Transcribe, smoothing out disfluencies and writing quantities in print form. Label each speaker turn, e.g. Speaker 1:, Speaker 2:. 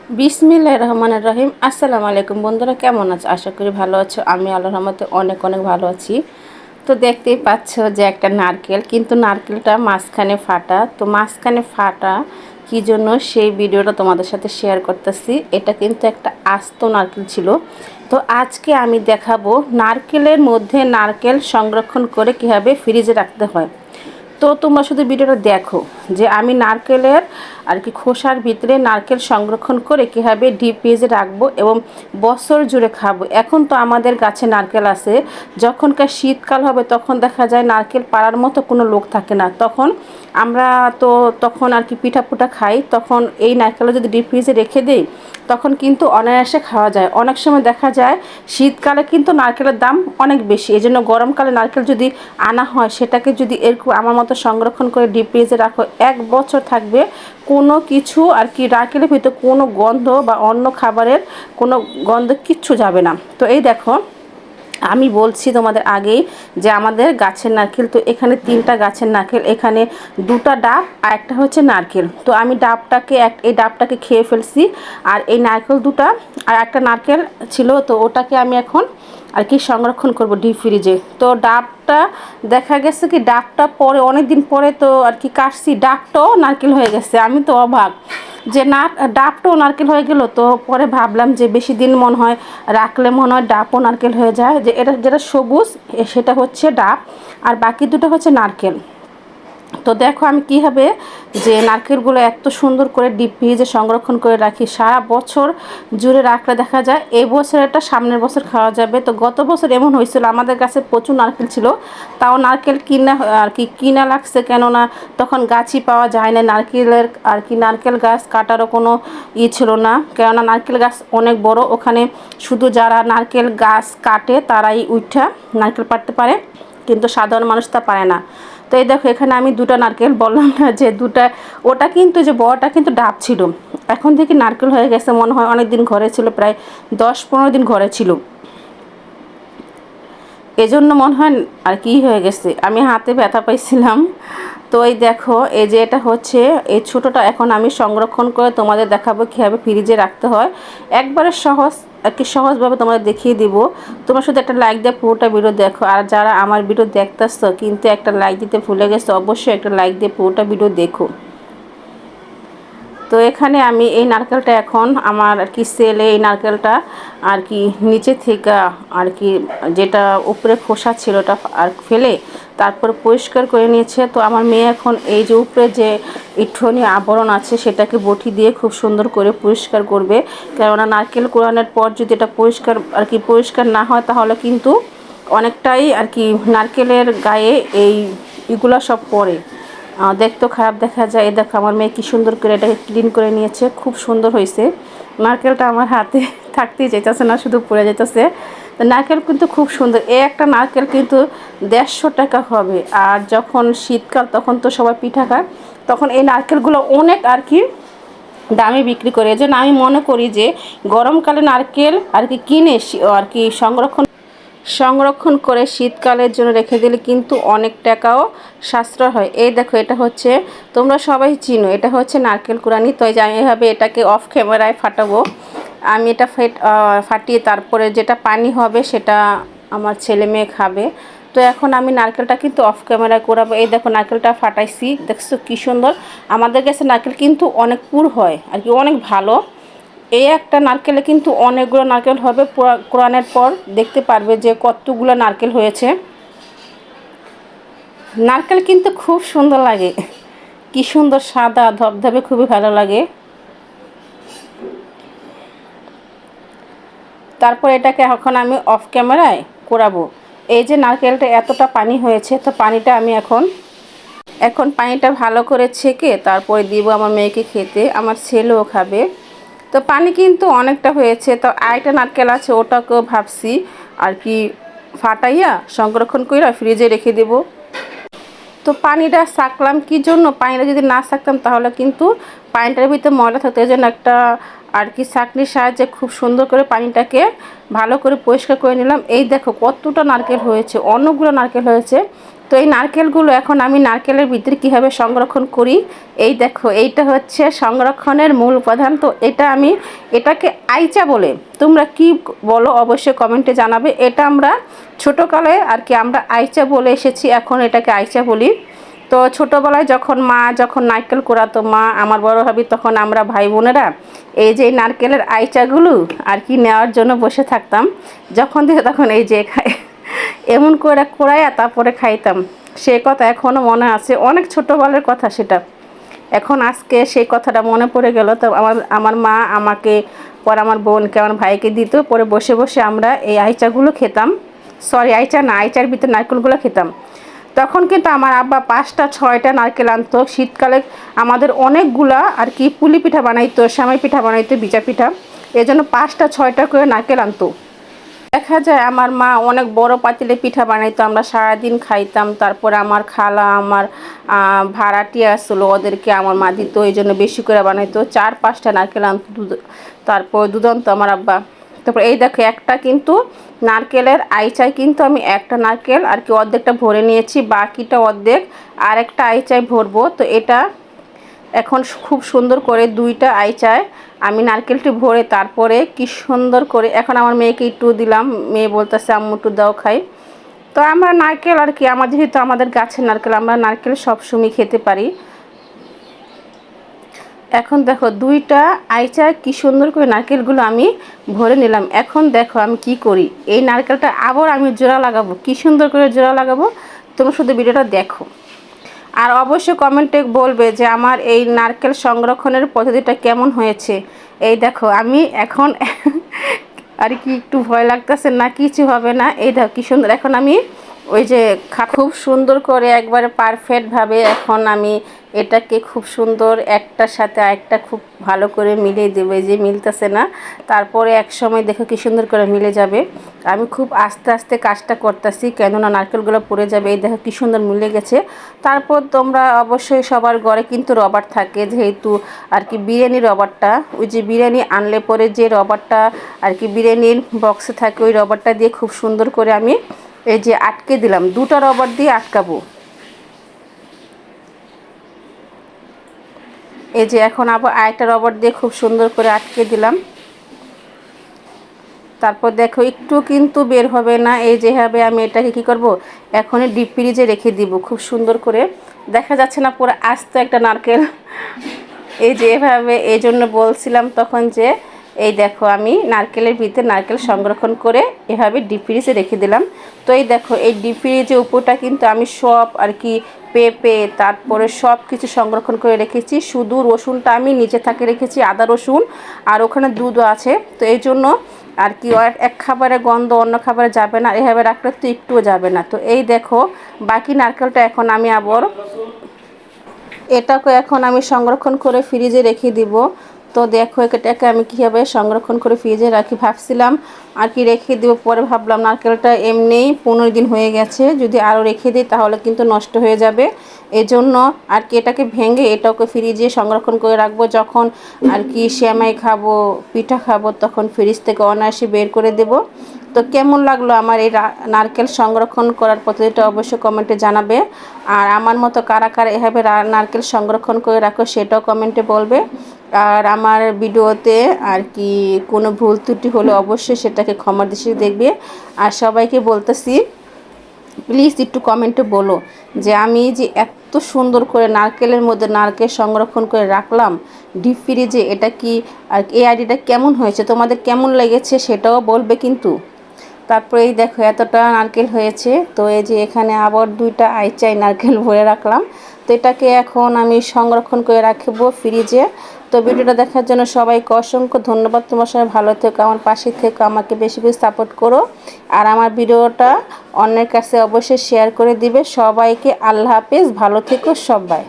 Speaker 1: বিসমিল্লাহির রহমানির রহিম। আসসালামু আলাইকুম বন্ধুরা, কেমন আছো? আশা করি ভালো আছো। আমি আল্লাহর রহমতে অনেক অনেক ভালো আছি। তো দেখতেই পাচ্ছ যে একটা নারকেল, কিন্তু নারকেলটা মাঝখানে ফাটা। তো মাঝখানে ফাটা কী জন্য সেই ভিডিওটা তোমাদের সাথে শেয়ার করতেছি। এটা কিন্তু একটা আস্ত নারকেল ছিল। তো আজকে আমি দেখাবো নারকেলের মধ্যে নারকেল সংরক্ষণ করে কীভাবে ফ্রিজে রাখতে হয়। তো তোমরা শুধু ভিডিওটা দেখো যে আমি নারকেলের খোসার ভিতরে নারকেল সংরক্ষণ করে কীভাবে ডিপ ফ্রিজে রাখবো এবং বছর জুড়ে খাবো। এখন তো আমাদের গাছে নারকেল আছে, যখনকার শীতকাল হবে তখন দেখা যায় নারকেল পাড়ার মতো কোনো লোক থাকে না। তখন আমরা তো তখন পিঠা পুঠা খাই, তখন এই নারকেল যদি ডিপ ফ্রিজে রেখে দিই তখন কিন্তু অনায়াসে খাওয়া যায়। অনেক সময় দেখা যায় শীতকালে কিন্তু নারকেলের দাম অনেক বেশি, এই জন্য গরমকালে নারকেল যদি আনা হয় সেটাকে যদি এরকম আমার মতো সংরক্ষণ করে ডিপ ফ্রিজে রাখো, 1 বছর থাকবে। কোনো কিছু নারকেলের ভিতরে কোনো গন্ধ বা অন্য খাবারের কোনো গন্ধ কিচ্ছু যাবে না। তো এই দেখো, আমি বলছি তোমাদের আগেই যে আমাদের গাছের নারকেল, তো এখানে 3টা গাছের নারকেল, এখানে 2টা ডাব আর একটা হচ্ছে নারকেল। তো আমি এই ডাবটাকে খেয়ে ফেলছি, আর এই নারকেল 2টা আর একটা নারকেল ছিল, তো ওটাকে আমি এখন সংরক্ষণ করব ডিপ ফ্রিজে। তো ডাবটা দেখা গেছে কি ডাবটা পরে অনেক দিন পরে তো কাটছি, ডাবটাও নারকেল হয়ে গেছে। আমি তো অবাক যে না, ডাবটাও নারকেল হয়ে গেল। তো পরে ভাবলাম যে বেশি দিন মনে হয় রাখলে মনে হয় ডাবও নারকেল হয়ে যায়। যে এটা যেটা সবুজ সেটা হচ্ছে ডাব, আর বাকি 2টা হচ্ছে নারকেল। তো দেখো আমি কীভাবে যে নারকেলগুলো এত সুন্দর করে ডিপ ফ্রিজে সংরক্ষণ করে রাখি, সারা বছর জুড়ে রাখলে দেখা যায় এই বছরটা সামনের বছর খাওয়া যাবে। তো গত বছর এমন হয়েছিল, আমাদের কাছে প্রচুর নারকেল ছিল, তাও নারকেল কিনা লাগছে, কেননা তখন গাছই পাওয়া যায় না নারকেলের। নারকেল গাছ কাটারও কোনো ছিল না, কেননা নারকেল গাছ অনেক বড়, ওখানে শুধু যারা নারকেল গাছ কাটে তারাই উঠা নারকেল পাড়তে পারে, কিন্তু সাধারণ মানুষ তা পারে না। তো এই দেখো এখানে আমি 2টা নারকেল, বললাম না যে 2টা, ওটা কিন্তু যে বড়টা কিন্তু ডাব ছিল, এখন থেকে নারকেল হয়ে গেছে। মনে হয় অনেক দিন ঘরে ছিল, প্রায় 10-15 দিন ঘরে ছিল, এজন্য মনে হয় হয়ে গেছে। আমি হাতে ব্যথা পাইছিলাম। তো এই দেখো এই যে এটা হচ্ছে এই ছোটোটা, এখন আমি সংরক্ষণ করে তোমাদের দেখাবো কীভাবে ফ্রিজে রাখতে হয়। একবারে সহজ, সহজভাবে তোমাদের দেখিয়ে দিব। তোমরা শুধু একটা লাইক দিয়ে পুরোটা ভিডিও দেখো, আর যারা আমার ভিডিও দেখতেছো কিন্তু একটা লাইক দিতে ভুলে গেছো, অবশ্যই একটা লাইক দিয়ে পুরোটা ভিডিও দেখো। তো এখানে আমি এই নারকেলটা এখন আমার সেলে এই নারকেলটা নিচে থেকে যেটা উপরে খোসা ছিল ওটা ফেলে তারপর পরিষ্কার করে নিয়েছে। তো আমার মেয়ে এখন এই যে উপরে যে ইঠনি আবরণ আছে সেটাকে বটি দিয়ে খুব সুন্দর করে পরিষ্কার করবে, কেননা নারকেল কোরানোর পর যদি এটা পরিষ্কার না হয় তাহলে কিন্তু অনেকটাই নারকেলের গায়ে এগুলো সব পড়ে, দেখতেও খারাপ দেখা যায়। এই দেখো আমার মেয়ে কী সুন্দর করে এটাকে ক্লিন করে নিয়েছে, খুব সুন্দর হয়েছে। নারকেলটা আমার হাতে থাকতেই যেতেছে না, শুধু পড়ে যেতেছে। তো নারকেল কিন্তু খুব সুন্দর, একটা নারকেল কিন্তু 150 টাকা হবে। আর যখন শীতকাল তখন তো সবাই পিঠা খায়, তখন এই নারকেলগুলো অনেক দামে বিক্রি করে। এজন্য আমি মনে করি যে গরমকালে নারকেল কিনে সংরক্ষণ করে শীতকালের জন্য রেখে দিলে কিন্তু অনেক টাকাও সাশ্রয় হয়। এই দেখো এটা হচ্ছে, তোমরা সবাই চিনো, এটা হচ্ছে নারকেল কুড়ানি। তো এই যে আমি এভাবে এটাকে অফ ক্যামেরায় ফাটাবো। আমি এটা ফাটিয়ে তারপরে যেটা পানি হবে সেটা আমার ছেলে মেয়ে খাবে। তো এখন আমি নারকেলটা কিন্তু অফ ক্যামেরায় করাবো। এই দেখো নারকেলটা ফাটাইছি, দেখছো কী সুন্দর। আমাদের কাছে নারকেল কিন্তু অনেক পুর হয়, অনেক ভালো। এই একটা নারকেলে কিন্তু অনেকগুলো নারকেল হবে, কোরানোর পর দেখতে পারবে যে কতগুলো নারকেল হয়েছে। নারকেল কিন্তু খুব সুন্দর লাগে, কি সুন্দর সাদা ধবধবে, খুবই ভালো লাগে। তারপর এটাকে এখন আমি অফ ক্যামেরায় কোরাবো। এই যে নারকেলটা এতটা পানি হয়েছে, তো পানিটা আমি এখন পানিটা ভালো করে ছেঁকে তারপরে দিব আমার মেয়েকে খেতে, আমার ছেলেও খাবে। তো পানি কিন্তু অনেকটা হয়েছে। তো আরেকটা নারকেল আছে, ওটাকেও ভাবছি ফাটাইয়া সংরক্ষণ করে ফ্রিজে রেখে দেব। তো পানিটা ছাঁকলাম কি জন্য, পানিটা যদি না ছাঁকতাম তাহলে কিন্তু পানিটার ভিতরে ময়লা থাকতো। এই জন্য একটা ছাঁকনির সাহায্যে খুব সুন্দর করে পানিটাকে ভালো করে পরিষ্কার করে নিলাম। এই দেখো কতটা নারকেল হয়েছে, অনেকগুলো নারকেল হয়েছে। তো তো এই নারকেলগুলো এখন আমি নারকেলের ভিতরে কীভাবে সংরক্ষণ করি, এই দেখো এইটা হচ্ছে সংরক্ষণের মূল উপাদান। তো এটাকে আইচা বলে, তোমরা কি বলো অবশ্যই কমেন্টে জানাবে। এটা আমরা ছোটোকালে আর কি আমরা আইচা বলে এসেছি, এখন এটাকে আইচা বলি। তো ছোটোবেলায় যখন নারকেল কোড়াতো মা, আমার বড় ভাবি, তখন আমরা ভাই বোনেরা এই যে নারকেলের আইচাগুলো আর কি নেওয়ার জন্য বসে থাকতাম। যখন দিয়ে তখন এই যে এমন করে কোড়াইয়া তারপরে খাইতাম। সে কথা এখনও মনে আছে, অনেক ছোটোবেলার কথা সেটা। এখন আজকে সেই কথাটা মনে পড়ে গেল। তো আমার মা আমাকে, পরে আমার বোনকে, আমার ভাইকে দিত, পরে বসে বসে আমরা এই আইচাগুলো খেতাম। সরি, আইচা না, আইচার ভিতরে নারকেলগুলো খেতাম। তখন কিন্তু আমার আব্বা 5টা 6টা নারকেল আনতো। শীতকালে আমাদের অনেকগুলা আর কি পুলি পিঠা বানাইতো, সেমাই পিঠা বানাইতো, বিজা পিঠা, এই জন্য 5টা 6টা করে নারকেল আনতো। দেখা যায় আমার মা অনেক বড় পাতিলে পিঠা বানাইতো, আমরা সারাদিন খাইতাম। তারপরে আমার খালা, আমার ভাড়াটিয়া আসলো, ওদেরকে আমার মা দিত, এই জন্য বেশি করে বানাইতো। 4-5টা নারকেল আনতো, তারপর দুধ আনতো আমার আব্বা। তারপর এই দেখো একটা কিন্তু নারকেলের আইচায় কিন্তু আমি একটা নারকেল আর কি অর্ধেকটা ভরে নিয়েছি, বাকিটা অর্ধেক আর একটা আইচায় ভরবো। তো এটা এখন খুব সুন্দর করে 2টা আইচায় আমি নারকেলটি ভরে তারপরে কি সুন্দর করে এখন আমার মেয়েকে একটু দিলাম। মেয়ে বলতেছে আম্মু একটু দাও খাই। তো আমরা নারকেল আর কি যেহেতু আমাদের গাছের নারকেল, আমরা নারকেল সবসময় খেতে পারি। এখন দেখো 2টা আইচায় কি সুন্দর করে নারকেলগুলো আমি ভরে নিলাম। এখন দেখো আমি কি করি, এই নারকেলটা আবার আমি জোড়া লাগাবো। কি সুন্দর করে জোড়া লাগাবো, তোমরা শুধু ভিডিওটা দেখো। আর অবশ্যই কমেন্টে বলবে যে আমার এই নারকেল সংরক্ষণের পদ্ধতিটা কেমন হয়েছে। এই দেখো আমি এখন আর কি একটু ভয় লাগতেছে না, কিছু হবে না। এই দেখো কি সুন্দর, এখন আমি ওই যে খুব সুন্দর করে একবারে পারফেক্টভাবে এখন আমি এটাকে খুব সুন্দর একটার সাথে আরেকটা খুব ভালো করে মিলিয়ে দেবে, যে মিলতেছে না, তারপরে এক সময় দেখো কি সুন্দর করে মিলে যাবে। আমি খুব আস্তে আস্তে কাজটা করতেছি, কেননা নারকেলগুলো পড়ে যাবে। এই দেখো কি সুন্দর মিলে গেছে। তারপর তোমরা অবশ্যই সবার ঘরে কিন্তু রবার থাকে, যেহেতু আর কি বিরিয়ানির রবারটা, ওই যে বিরিয়ানি আনলে পরে যে রবারটা আর কি বিরিয়ানির বক্সে থাকে, ওই রবারটা দিয়ে খুব সুন্দর করে আমি এই যে আটকে দিলাম। 2টা রবার দিয়ে আটকাবো। এই যে এখন আবার আরেকটা রবার দিয়ে খুব সুন্দর করে আটকে দিলাম। তারপর দেখো একটু কিন্তু বের হবে না। এই যেভাবে আমি এটাকে কী করব, এখনই ডিপ ফ্রিজে রেখে দিব খুব সুন্দর করে। দেখা যাচ্ছে না পুরো আস্ত একটা নারকেল। এই যে এভাবে, এই জন্য বলছিলাম তখন যে এই দেখো আমি নারকেলের ভিতরে নারকেল সংরক্ষণ করে এভাবে ডিপ ফ্রিজে রেখে দিলাম। তো এই দেখো এই ডিপ ফ্রিজের উপরটা কিন্তু আমি সব আর কি পেঁপে, তারপরে সব কিছু সংরক্ষণ করে রেখেছি। শুধু রসুনটা আমি নিচে থাকে রেখেছি, আদা রসুন, আর ওখানে দুধও আছে। তো এই জন্য আর কি এক খাবারের গন্ধ অন্য খাবারে যাবে না, এভাবে রাখলে তো একটুও যাবে না। তো এই দেখো বাকি নারকেলটা এখন আমি আবার এটাকে এখন আমি সংরক্ষণ করে ফ্রিজে রেখে দিব। তো দেখো এটাকে আমি কীভাবে সংরক্ষণ করে ফ্রিজে রাখি, ভাবছিলাম আর কি রেখে দিব, পরে ভাবলাম নারকেলটা এমনিই 15 দিন হয়ে গেছে, যদি আরও রেখে দিই তাহলে কিন্তু নষ্ট হয়ে যাবে। এজন্য আর কি এটাকে ভেঙে এটাকে ফ্রিজে সংরক্ষণ করে রাখবো। যখন আর কি সেমাই খাবো, পিঠা খাবো, তখন ফ্রিজ থেকে অনায়াসে বের করে দেব। তো কেমন লাগলো আমার এই নারকেল সংরক্ষণ করার পদ্ধতিটা অবশ্যই কমেন্টে জানাবে। আর আমার মতো কারা কারা এভাবে নারকেল সংরক্ষণ করে রাখো সেটাও কমেন্টে বলবে। আর আমার ভিডিওতে আর কি কোনো ভুল ত্রুটি হলে অবশ্যই সেটাকে ক্ষমার দৃষ্টিতে দেখবে। আর সবাইকে বলতেছি প্লিজ একটু কমেন্টে বলো যে আমি যে এত সুন্দর করে নারকেলের মধ্যে নারকেল সংরক্ষণ করে রাখলাম ডিপ ফ্রিজে, এটা কি আর এই আইডিয়াটা কেমন হয়েছে, তোমাদের কেমন লেগেছে সেটাও বলবে কিন্তু। তারপরে এই দেখো এতটা নারকেল হয়েছে। তো এই যে এখানে আবার 2টা আইচাই নারকেল ভরে রাখলাম। তো এটাকে এখন আমি সংরক্ষণ করে রাখবো ফ্রিজে। তো ভিডিওটা দেখার জন্য সবাইকে অসংখ্য ধন্যবাদ। তোমার সবাই ভালো থেকো, আমার পাশে থেকো, আমাকে বেশি বেশি সাপোর্ট করো। আর আমার ভিডিওটা অন্যের কাছে অবশ্যই শেয়ার করে দিবে। সবাইকে আল্লাহ হাফেজ, ভালো থেকো সবাই।